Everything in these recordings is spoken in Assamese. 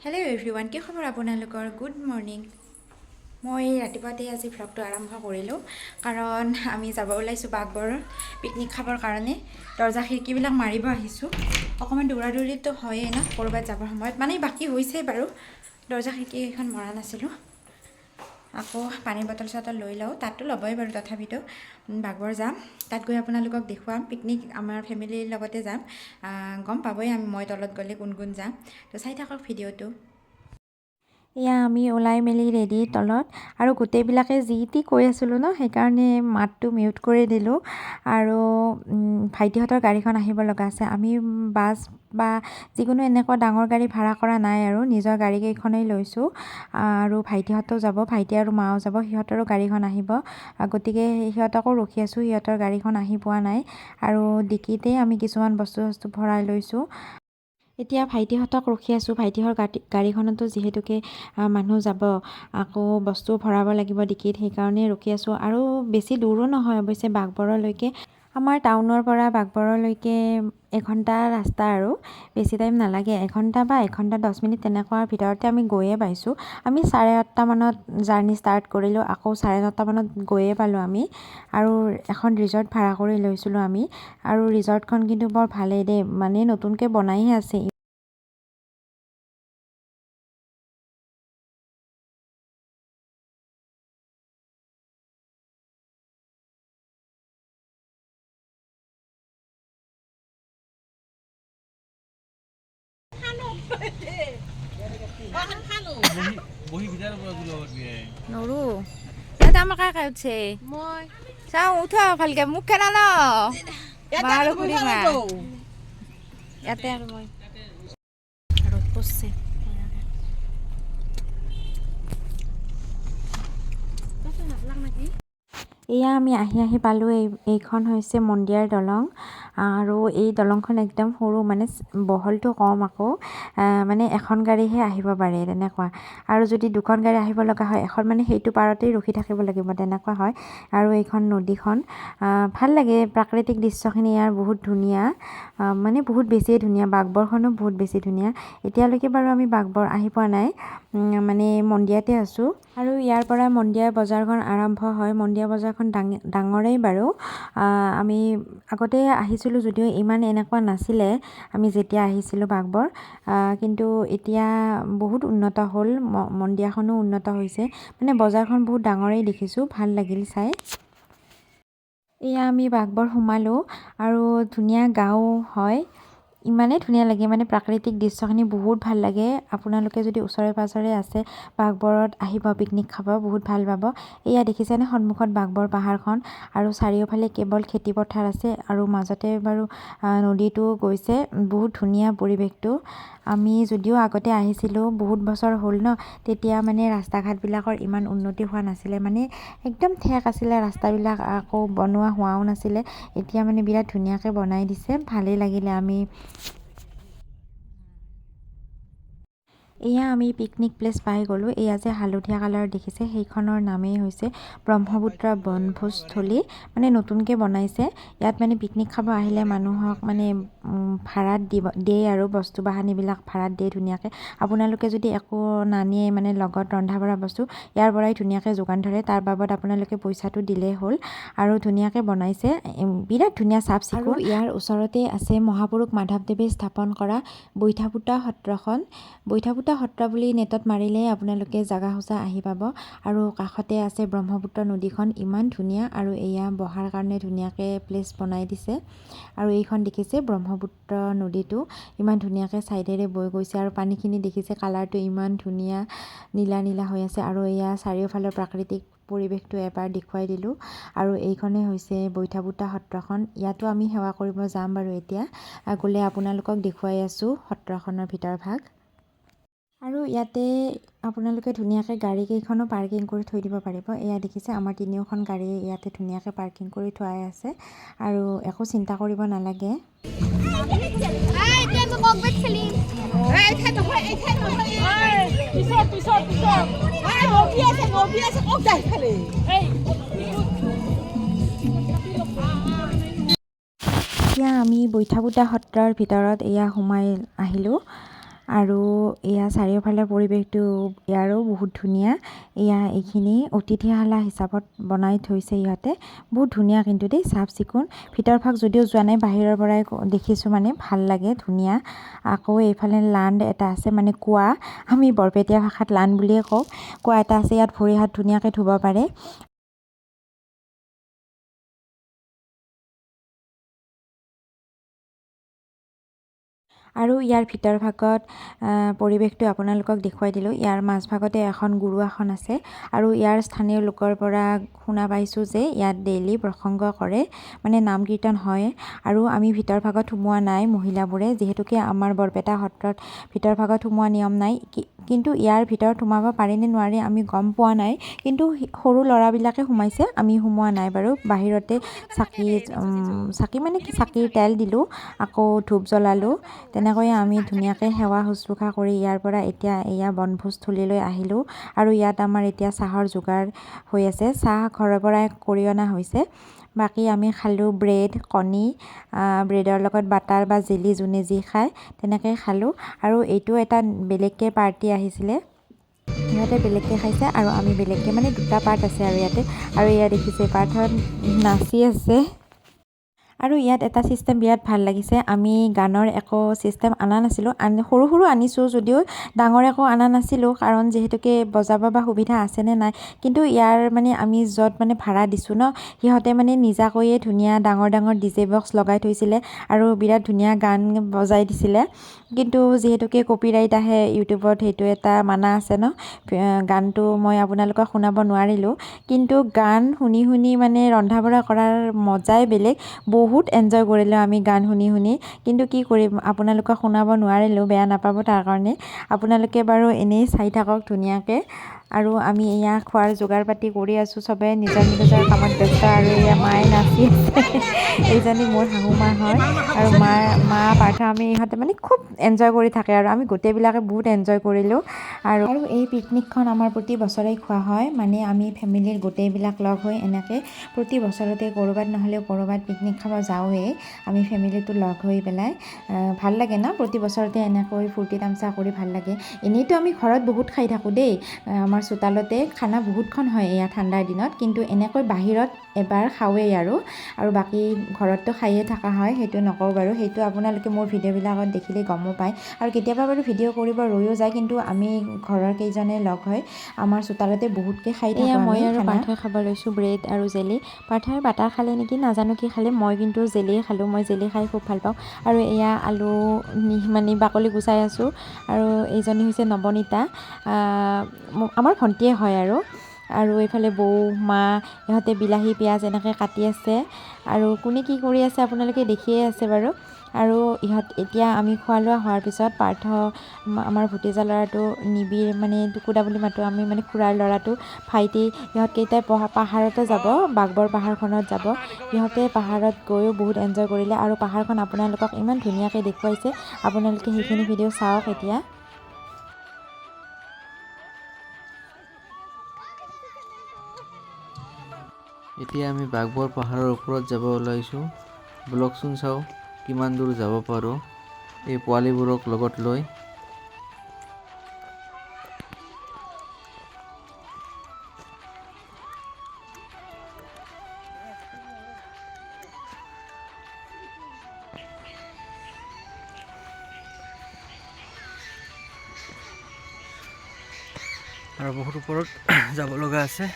হেল্ল' এভৰিৱান, কি খবৰ আপোনালোকৰ? Good morning. মই ৰাতিপুৱাতে আজি ভ্লগটো আৰম্ভ কৰিলোঁ কাৰণ আমি যাব ওলাইছোঁ বাঘবৰৰ পিকনিক খাবৰ কাৰণে। দৰ্জা খিৰিকীবিলাক মাৰিব আহিছোঁ। অকণমান দৌৰা দৌৰিটো হয়েই ন ক'ৰবাত যাবৰ সময়ত, মানে বাকী হৈছে বাৰু। দৰ্জা খিৰিকীকেইখন মৰা নাছিলোঁ। আকৌ পানীৰ বটল চটল লৈ লওঁ, তাততো ল'বই বাৰু, তথাপিতো বাঘবৰ যাম। তাত গৈ আপোনালোকক দেখুৱাম। পিকনিক আমাৰ ফেমিলিৰ লগতে যাম। গম পাবই মই তলত গ'লে কোন কোন যাম। তো চাই থাকক ভিডিঅ'টো। এয়া আমি ওলাই মেলি ৰেডি তলত, আৰু গোটেইবিলাকে যি টি কৈ আছিলোঁ ন, সেইকাৰণে মাতটো মিউট কৰি দিলোঁ। আৰু ভাইটিহঁতৰ গাড়ীখন আহিব লগা আছে। আমি বাছ বা যিকোনো এনেকুৱা ডাঙৰ গাড়ী ভাড়া কৰা নাই আৰু নিজৰ গাড়ীকেইখনেই লৈছোঁ। আৰু ভাইটিহঁতেও যাব, ভাইটি আৰু মাও যাব, সিহঁতৰো গাড়ীখন আহিব। গতিকে সিহঁতকো ৰখি আছোঁ, সিহঁতৰ গাড়ীখন আহি পোৱা নাই। আৰু ডিকিতে আমি কিছুমান বস্তু ভৰাই লৈছোঁ। এতিয়া ভাইটিহঁতক ৰখি আছোঁ। ভাইটিহঁতৰ গাড়ীখনতো যিহেতুকে মানুহ যাব, আকৌ বস্তু ভৰাব লাগিব ডিকিত, সেইকাৰণে ৰখি আছোঁ। আৰু বেছি দূৰো নহয় অৱশ্যে বাঘবৰলৈকে। আমাৰ টাউনৰ পৰা বাঘবৰলৈকে এঘণ্টা ৰাস্তা, আৰু বেছি টাইম নালাগে। এঘণ্টা বা 1:10 তেনেকুৱাৰ ভিতৰতে আমি গৈয়ে পাইছোঁ। আমি 8:30 মানত জাৰ্ণি ষ্টাৰ্ট কৰিলোঁ, আকৌ 9:30 মানত গৈয়ে পালোঁ আমি। আৰু এখন ৰিজৰ্ট ভাড়া কৰি লৈছিলোঁ আমি। আৰু ৰিজৰ্টখন কিন্তু বৰ ভালেই দেই, মানে নতুনকৈ বনাইহে আছে। নৰো ইয়াতে আমাৰ কাকা উঠছে। মই চাওঁ, উঠ ভালকে, মোক খেলা ন আৰু ঘূৰি মা ইয়াতে। আৰু মই ৰ'দ পৰছে। এয়া আমি আহি পালোঁ। এইখন হৈছে মন্দিয়াৰ দলং। আৰু এই দলংখন একদম সৰু, মানে বহলটো কম আকৌ। মানে এখন গাড়ীহে আহিব পাৰে তেনেকুৱা। আৰু যদি দুখন গাড়ী আহিব লগা হয়, এখন মানে সেইটো পাৰতেই ৰখি থাকিব লাগিব, তেনেকুৱা হয়। আৰু এইখন নদীখন ভাল লাগে। প্ৰাকৃতিক দৃশ্যখিনি ইয়াৰ বহুত ধুনীয়া, মানে বহুত বেছিয়ে ধুনীয়া। বাঘবৰখনো বহুত বেছি ধুনীয়া। এতিয়ালৈকে বাৰু আমি বাঘবৰ আহি পোৱা নাই, মানে মন্দিয়াতে আছোঁ। আৰু ইয়াৰ পৰা মন্দিয়া বজাৰখন আৰম্ভ হয়। মন্দিয়া বজাৰখন ডাঙৰেই বাৰু। আমি আগতে আহিছিলোঁ যদিও ইমান এনেকুৱা নাছিলে আমি যেতিয়া আহিছিলোঁ বাঘবৰ। কিন্তু এতিয়া বহুত উন্নত হ'ল, মন্দিয়াখনো উন্নত হৈছে। মানে বজাৰখন বহুত ডাঙৰেই দেখিছোঁ, ভাল লাগিল চাই। এয়া আমি বাঘবৰ সোমালোঁ, আৰু ধুনীয়া গাঁও হয়। ইমানেই ধুনীয়া লাগে, মানে প্ৰাকৃতিক দৃশ্যখিনি বহুত ভাল লাগে। আপোনালোকে যদি ওচৰে পাঁজৰে আছে বাঘবৰত, আহিব পিকনিক খাব, বহুত ভাল পাব। এয়া দেখিছেনে সন্মুখত বাঘবৰ পাহাৰখন, আৰু চাৰিওফালে কেৱল খেতি পথাৰ আছে, আৰু মাজতে বাৰু নদীটো গৈছে। বহুত ধুনীয়া পৰিৱেশটো। আমি যদিও আগতে আহিছিলোঁ, বহুত বছৰ হ'ল ন, তেতিয়া মানে ৰাস্তা ঘাটবিলাকৰ ইমান উন্নতি হোৱা নাছিলে, মানে একদম ঠেক আছিলে ৰাস্তাবিলাক, আকৌ বনোৱা হোৱাও নাছিলে। এতিয়া মানে বিৰাট ধুনীয়াকৈ বনাই দিছে, ভালেই লাগিলে। এয়া আমি পিকনিক প্লেচ পাই গ'লোঁ। এয়া যে হালধীয়া কালাৰ দেখিছে, সেইখনৰ নামেই হৈছে ব্ৰহ্মপুত্ৰ বনভোজস্থলী, মানে নতুনকৈ বনাইছে। ইয়াত মানে পিকনিক খাব আহিলে মানুহক মানে ভাড়াত দিয়ে, আৰু বস্তু বাহানিবিলাক ভাড়াত দিয়ে ধুনীয়াকৈ। আপোনালোকে যদি একো নানিয়ে, মানে লগত ৰন্ধা বঢ়া বস্তু, ইয়াৰ পৰাই ধুনীয়াকৈ যোগান ধৰে। তাৰ বাবদ আপোনালোকে পইচাটো দিলেই হ'ল। আৰু ধুনীয়াকৈ বনাইছে, বিৰাট ধুনীয়া চাফ চিকুণ। আৰু ইয়াৰ ওচৰতে আছে মহাপুৰুষ মাধৱদেৱে স্থাপন কৰা বৈঠাপুতা সত্ৰখন। বৈঠাপুতা সত্ৰ বুলি নেটত মাৰিলে আপোনালোকে জাগা সঁচা আহি পাব। আৰু কাষতে আছে ব্ৰহ্মপুত্ৰ নদীখন, ইমান ধুনীয়া। আৰু এয়া বহাৰ কাৰণে ধুনীয়াকৈ প্লেচ বনাই দিছে। আৰু এইখন দেখিছে ব্ৰহ্মপুত্ৰ নদীটো ইমান ধুনীয়াকৈ ছাইডেৰে বৈ গৈছে, আৰু পানীখিনি দেখিছে কালাৰটো ইমান ধুনীয়া, নীলা নীলা হৈ আছে। আৰু এয়া চাৰিওফালৰ প্ৰাকৃতিক পৰিৱেশটো এবাৰ দেখুৱাই দিলোঁ। আৰু এইখনেই হৈছে বৈঠাপুতা সত্ৰখন। ইয়াতো আমি সেৱা কৰিব যাম বাৰু এতিয়া। গ'লে আপোনালোকক দেখুৱাই আছোঁ সত্ৰখনৰ ভিতৰভাগ। আৰু ইয়াতে আপোনালোকে ধুনীয়াকৈ গাড়ীকেইখনো পাৰ্কিং কৰি থৈ দিব পাৰিব। এয়া দেখিছে আমাৰ তিনিওখন গাড়ী ইয়াতে ধুনীয়াকৈ পাৰ্কিং কৰি থোৱাই আছে, আৰু একো চিন্তা কৰিব নালাগে। এতিয়া আমি বৈঠাপুতা সত্ৰৰ ভিতৰত এয়া সোমাই আহিলোঁ। আৰু এয়া চাৰিওফালে পৰিৱেশটো ইয়াৰো বহুত ধুনীয়া। এইখিনি অতিথিশালা হিচাপত বনাই থৈছে ইহঁতে, বহুত ধুনীয়া কিন্তু দেই, চাফ চিকুণ। ভিতৰভাগ যদিও যোৱা নাই, বাহিৰৰ পৰাই দেখিছোঁ, মানে ভাল লাগে, ধুনীয়া। আকৌ এইফালে লাণ্ড এটা আছে, মানে কুঁৱা, আমি বৰপেটীয়া ভাষাত লাণ্ড বুলিয়ে কওঁ। কুঁৱা এটা আছে, ইয়াত ভৰি হাত ধুনীয়াকৈ ধুব পাৰে। আৰু ইয়াৰ ভিতৰ ভাগত পৰিৱেশটো আপোনালোকক দেখুৱাই দিলোঁ। ইয়াৰ মাজভাগতে এখন গুৰু আসন আছে আৰু ইয়াৰ স্থানীয় লোকৰ পৰা শুনা পাইছোঁ যে ইয়াত ডেইলি প্ৰসংগ কৰে, মানে নাম কীৰ্তন হয়। আৰু আমি ভিতৰ ভাগত সোমোৱা নাই মহিলাবোৰে, যিহেতুকে আমাৰ বৰপেটা সত্ৰত ভিতৰ ভাগত সোমোৱা নিয়ম নাই। কিন্তু ইয়াৰ ভিতৰত সোমাব পাৰি নে নোৱাৰি আমি গম পোৱা নাই, কিন্তু সৰু ল'ৰাবিলাকে সোমাইছে, আমি সোমোৱা নাই বাৰু। বাহিৰতে চাকি মানে কি, চাকিৰ তেল দিলোঁ, আকৌ ধূপ জ্বলালোঁ। তেনেকৈয়ে আমি ধুনীয়াকৈ সেৱা শুশ্ৰূষা কৰি ইয়াৰ পৰা এতিয়া এয়া বনভোজস্থলীলৈ আহিলোঁ। আৰু ইয়াত আমাৰ এতিয়া চাহৰ যোগাৰ হৈ আছে, চাহ ঘৰৰ পৰাই কৰি অনা হৈছে। বাকী আমি খালোঁ ব্ৰেড, কণী, ব্ৰেডৰ লগত বাটাৰ বা জেলি, যোনে যি খায় তেনেকৈ খালোঁ। আৰু এইটো এটা বেলেগকৈ পাৰ্টি আহিছিলে, সিহঁতে বেলেগকৈ খাইছে আৰু আমি বেলেগকৈ, মানে দুটা পাৰ্ট আছে আৰু ইয়াতে। আৰু ইয়াত দেখিছে পাৰ্থত নাচি আছে। আৰু ইয়াত এটা ছিষ্টেম বিৰাট ভাল লাগিছে, আমি গানৰ একো ছিষ্টেম অনা নাছিলোঁ, সৰু সৰু আনিছোঁ যদিও ডাঙৰ একো অনা নাছিলোঁ, কাৰণ যিহেতুকে বজাব বা সুবিধা আছেনে নাই। কিন্তু ইয়াৰ মানে আমি য'ত মানে ভাড়া দিছোঁ ন, সিহঁতে মানে নিজাকৈয়ে ধুনীয়া ডাঙৰ ডাঙৰ DJ বক্স লগাই থৈছিলে আৰু বিৰাট ধুনীয়া গান বজাই দিছিলে। কিন্তু যিহেতুকে কপিৰাইট আহে ইউটিউবত, সেইটো এটা মানা আছে ন, গানটো মই আপোনালোকক শুনাব নোৱাৰিলোঁ। কিন্তু গান শুনি শুনি মানে ৰন্ধা বঢ়া কৰাৰ মজাই বেলেগ, বহুত এনজয় কৰিলোঁ আমি গান শুনি শুনি। কিন্তু কি কৰিম, আপোনালোকক শুনাব নোৱাৰিলোঁ, বেয়া নাপাব তাৰ কাৰণে। আপোনালোকে বাৰু এনেই চাই থাকক ধুনীয়াকৈ। আৰু আমি এয়া খোৱাৰ যোগাৰ পাতি কৰি আছোঁ, চবেই নিজৰ নিজৰ কামত ব্যস্ত। আৰু এয়া মায়ে নাচি আছে, এইজনী মোৰ শাহু মা হয়। আৰু মা পাৰ্থ, আমি ইহঁতে মানে খুব এনজয় কৰি থাকে আৰু আমি গোটেইবিলাকে বহুত এনজয় কৰিলোঁ। আৰু এই পিকনিকখন আমাৰ প্ৰতি বছৰেই খোৱা হয়, মানে আমি ফেমিলিৰ গোটেইবিলাক লগ হৈ এনেকৈ প্ৰতি বছৰতে ক'ৰবাত নহ'লেও ক'ৰবাত পিকনিক খাব যাওঁৱেই, আমি ফেমিলিটো লগ হৈ পেলাই। ভাল লাগে ন, প্ৰতি বছৰতে এনেকৈ ফূৰ্তি তামচা কৰি ভাল লাগে। এনেইতো আমি ঘৰত বহুত খাই থাকোঁ দেই, আমাৰ চোতালতে খানা বহুতখন হয় এয়া ঠাণ্ডাৰ দিনত, কিন্তু এনেকৈ বাহিৰত এবাৰ খাওঁৱেই। আৰু বাকী ঘৰততো খায়ে থকা হয়, সেইটো নকওঁ বাৰু, সেইটো আপোনালোকে মোৰ ভিডিঅ'বিলাকত দেখিলে গমো পায়। আৰু কেতিয়াবা বাৰু ভিডিঅ' কৰিব ৰৈও যায়, কিন্তু আমি ঘৰৰ কেইজনে লগ হৈ আমাৰ চোতালতে বহুতকৈ খাই থাকোঁ। মই আৰু পাৰ্থই খাব লৈছোঁ ব্ৰেড আৰু জেলি। পাৰ্থই বাটাৰ খালে নেকি, নাজানো কি খালে, মই কিন্তু জেলিয়ে খালোঁ, মই জেলি খাই খুব ভাল পাওঁ। আৰু এয়া আলু মানে বাকলি গুচাই আছোঁ। আৰু এইজনী হৈছে নৱনীতা, আমাৰ ভণ্টিয়ে হয়। আৰু এইফালে বৌ, মা, ইহঁতে বিলাহী পিঁয়াজ এনেকৈ কাটি আছে। আৰু কোনে কি কৰি আছে আপোনালোকে দেখিয়ে আছে বাৰু। আৰু এতিয়া আমি খোৱা লোৱা হোৱাৰ পিছত পাৰ্থ, আমাৰ ভতিজা ল'ৰাটো নিবিৰ, মানে টুকুদা বুলি মাতোঁ আমি, মানে খুৰাৰ ল'ৰাটো, ভাইটি, ইহঁতকেইটাই পাহাৰতে যাব, বাঘবৰ পাহাৰখনত যাব। ইহঁতে পাহাৰত গৈও বহুত এনজয় কৰিলে আৰু পাহাৰখন আপোনালোকক ইমান ধুনীয়াকৈ দেখুৱাইছে, আপোনালোকে সেইখিনি ভিডিঅ' চাওক এতিয়া। এতিয়া আমি বাঘবৰ পাহাৰৰ ওপৰত যাব ওলাইছোঁ, ব্লগচোন চাওঁ কিমান দূৰ যাব পাৰোঁ এই পোৱালিবোৰক লগত লৈ। আৰু বহুত ওপৰত যাব লগা আছে।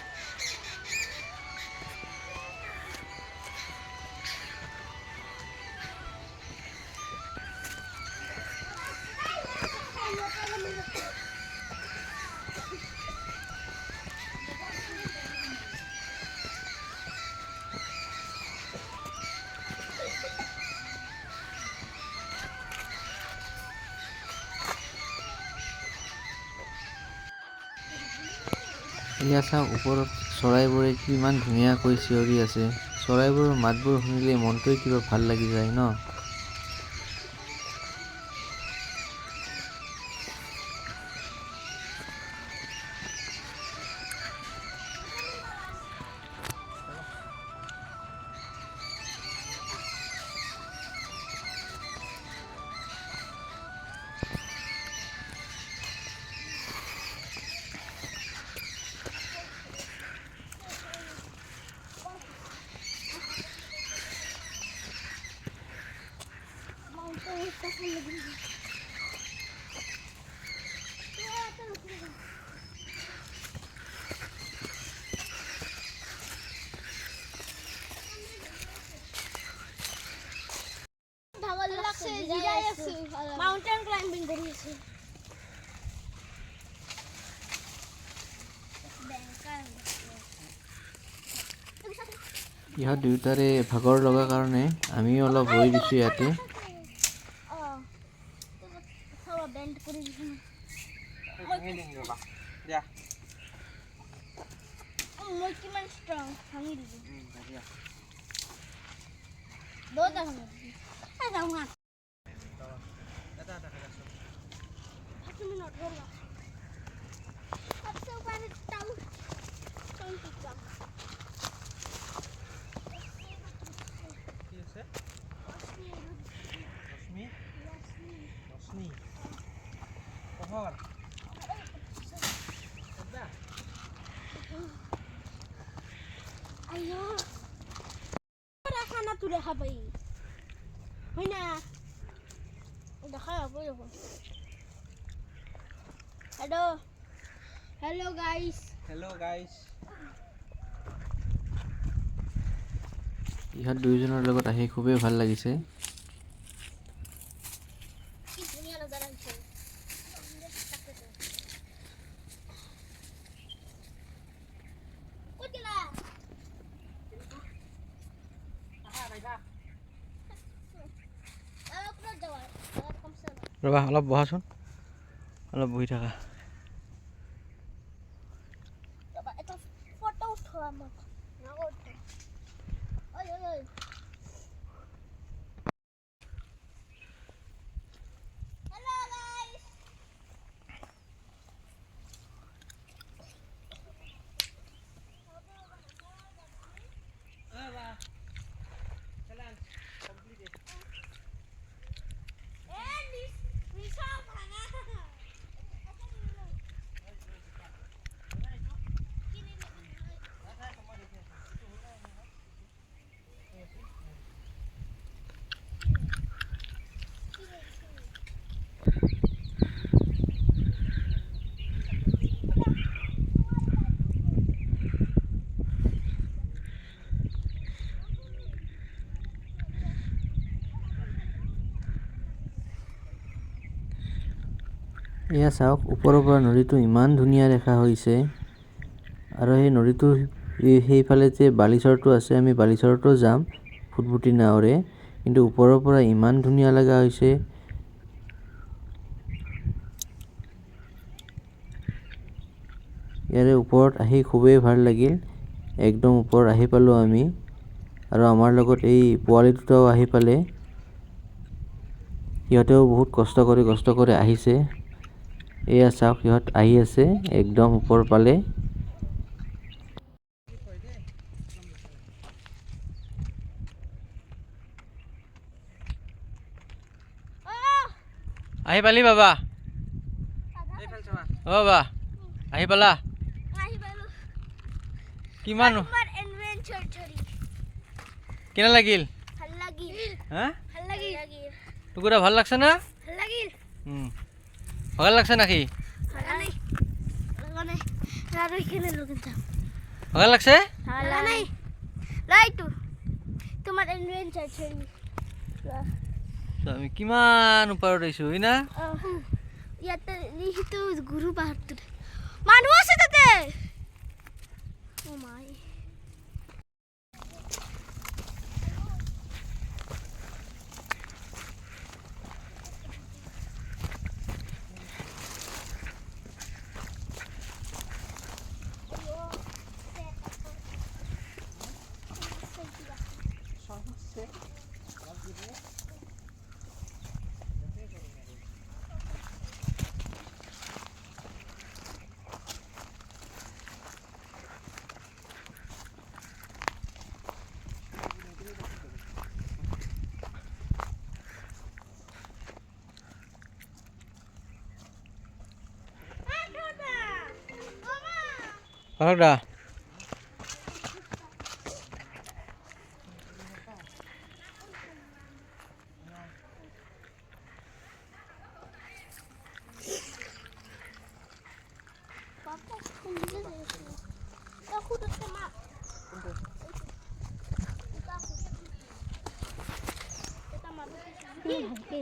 এয়া চাওক, ওপৰত চৰাইবোৰে কিমান ধুনীয়াকৈ চিঞৰি আছে। চৰাইবোৰৰ মাতবোৰ শুনিলে মনটোৱে কিবা ভাল লাগি যায় ন। মাউন্টেন ক্লাইম্বিং কৰি আছে ইহঁত দুয়োটাৰে ভাগৰ লগা কাৰণে আমিও অলপ ৰৈ দিছোঁ ইয়াতে। বেন্ড কৰি দিছো মই কিমান ষ্ট্ৰং ভাঙি দিছো দুটা ভাঙি দিছো যাওঁ না 5 মিনিট ৰ'বা सबसे ऊपर टाउ टाउ पिकअप কি আছে ৰশ্মি পোহৰ এটা আইও খানা তুলে খাবাই হয় না দেখা যাবো দেখো हेलो गाइस ইহঁত দুয়োজনৰ লগত আহি খুবেই ভাল লাগিছে। কি ধুনীয়া নজাৰা হৈছে ক'ত গেলা ওপৰত যাবা কমছে ৰ'বা অলপ বহাচোন, অলপ বহি থাকা। এটা ফটো উঠো আমাক ওই हेलो गाइस এয়া চাওক, ওপৰৰ পৰা নদীটো ইমান ধুনীয়া দেখা হৈছে। আৰু সেই নদীটোৰ সেইফালে যে বালিচৰটো আছে, আমি বালিচৰতো যাম ফুটফুটি নাৱেৰে, কিন্তু ওপৰৰ পৰা ইমান ধুনীয়া লগা হৈছে। ইয়াৰে ওপৰত আহি খুবেই ভাল লাগিল। একদম ওপৰত আহি পালোঁ আমি, আৰু আমাৰ লগত এই পোৱালি দুটাও আহি পালে। সিহঁতেও বহুত কষ্ট কৰি আহিছে। এয়া চাওক, সিহঁত আহি আছে, একদম ওপৰ পালে। আহি পালি বাবা? অ বাবা আহি পালা? কিমান তোমাৰ এডভেঞ্চাৰ চৰি কেনে লাগিল? ভাল লাগিল হা ভাল লাগিল টুকুৰা ভাল লাগছে না? ভাল লাগিল ভাল লাগছে নাকি? নাই মানে আৰু এখানে লগন যাম ভাল লাগছে? নাই লাইটো তোমাৰ এডভেঞ্চাৰ চৰি আমি কিমান ওপৰত আহিছোঁ হয় না? ইয়াতে নিহিতো গুৰু পাহাৰটো মানুহ আছে তাতে ও মাই পালকদা Papa, aku udah sama. Kita